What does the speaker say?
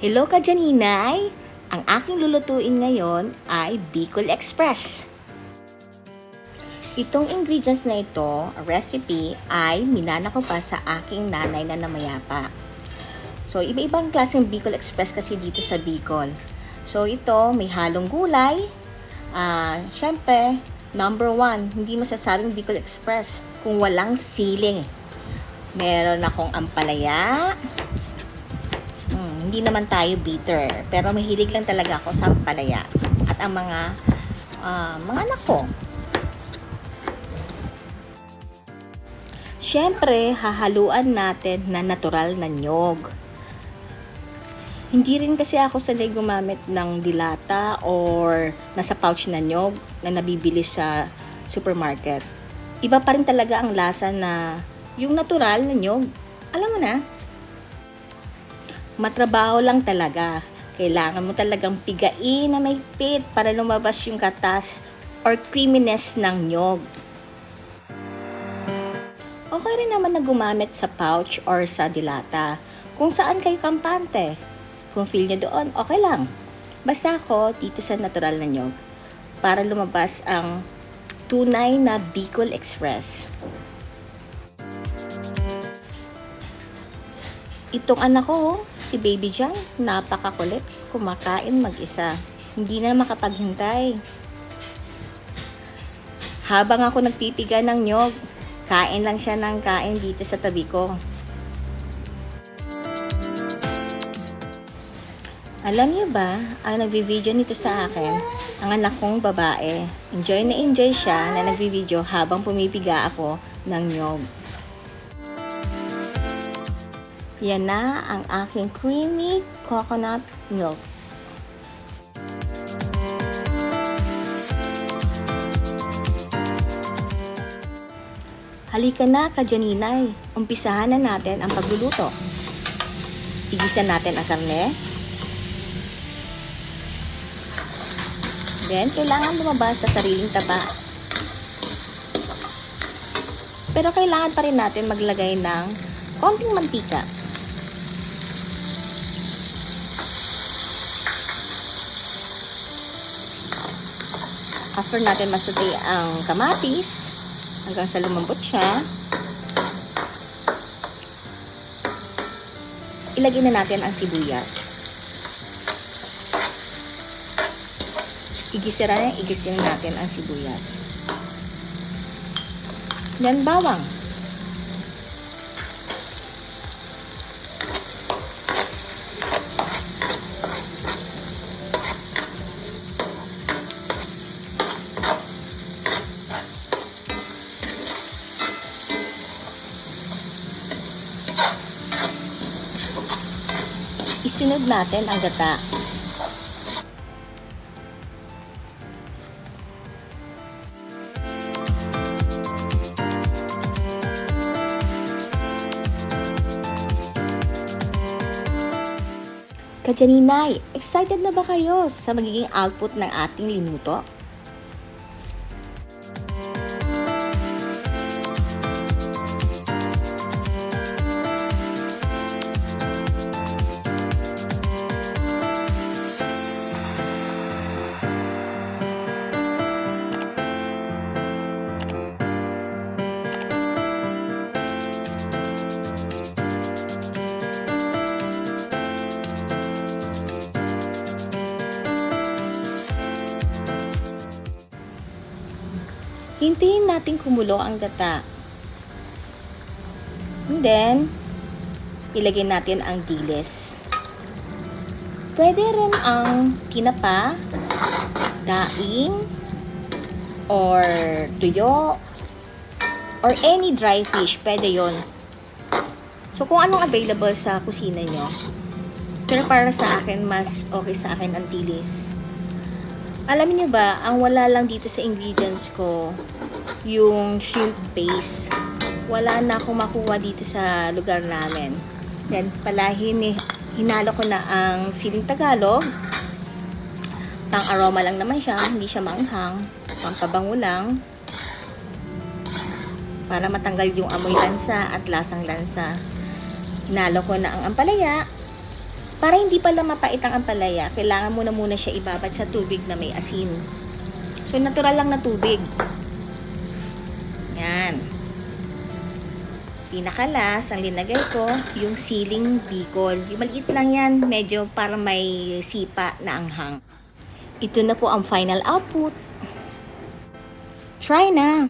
Hello ka Janinay! Ang aking lulutuin ngayon ay Bicol Express. Itong ingredients na ito, recipe, ay minana ko pa sa aking nanay na namayapa. So, iba-ibang klaseng Bicol Express kasi dito sa Bicol. So, ito, may halong gulay. Syempre, number 1, hindi masasabing Bicol Express kung walang sili. Meron akong ampalaya. Hindi naman tayo bitter, pero mahilig lang talaga ako sa ampalaya at ang mga anak ko. Siyempre, hahaluan natin na natural na nyog. Hindi rin kasi ako sanay gumamit ng dilata or nasa pouch na nyog na nabibili sa supermarket. Iba pa rin talaga ang lasa na yung natural na nyog. Alam mo na, matrabaho lang talaga. Kailangan mo talagang pigain na may pit para lumabas yung katas or creaminess ng nyog. Okay rin naman na gumamit sa pouch or sa dilata. Kung saan kayo kampante. Kung feel nyo doon, okay lang. Basta ako dito sa natural na nyog para lumabas ang tunay na Bicol Express. Itong anak ko, si Baby John, napakakulit, kumakain mag-isa. Hindi na makapaghintay. Habang ako nagpipiga ng nyog, kain lang siya ng kain dito sa tabi ko. Alam niyo ba, ang nagvi-video nito sa akin, ang anak kong babae. Enjoy na enjoy siya na nagvi-video habang pumipiga ako ng nyog. Yan na ang aking creamy coconut milk. Halika na ka Janinay, umpisahan na natin ang pagluluto. Igisa natin ang karne. Then, kailangan lumabas sa sariling taba. Pero kailangan pa rin natin maglagay ng konting mantika. After natin masutay ang kamatis, hanggang sa lumambot siya, ilagay na natin ang sibuyas. Igisira natin ang sibuyas. Then bawang. Isunod natin ang gata. Kajaninay, excited na ba kayo sa magiging output ng ating linuto? Hintayin natin kumulo ang gata. And then, ilagay natin ang dilis. Pwede rin ang kinapa, daing, or tuyo, or any dry fish. Pwede yon. So, kung anong available sa kusina nyo. Pero para sa akin, mas okay sa akin ang dilis. Alam niyo ba, ang wala lang dito sa ingredients ko, yung shrimp paste. Wala na akong makuha dito sa lugar namin. Then, hinalo ko na ang siling Tagalog. Pang aroma lang naman siya, hindi siya maanghang. Pampabango lang. Para matanggal yung amoy lansa at lasang lansa. Hinalo ko na ang ampalaya. Para hindi pala mapait ang ampalaya, kailangan mo na muna siya ibabad sa tubig na may asin. So, natural lang na tubig. Yan. Pinakalas, ang linagay ko, yung siling bicol. Yung maliit lang yan, medyo para may sipa na anghang. Ito na po ang final output. Try na!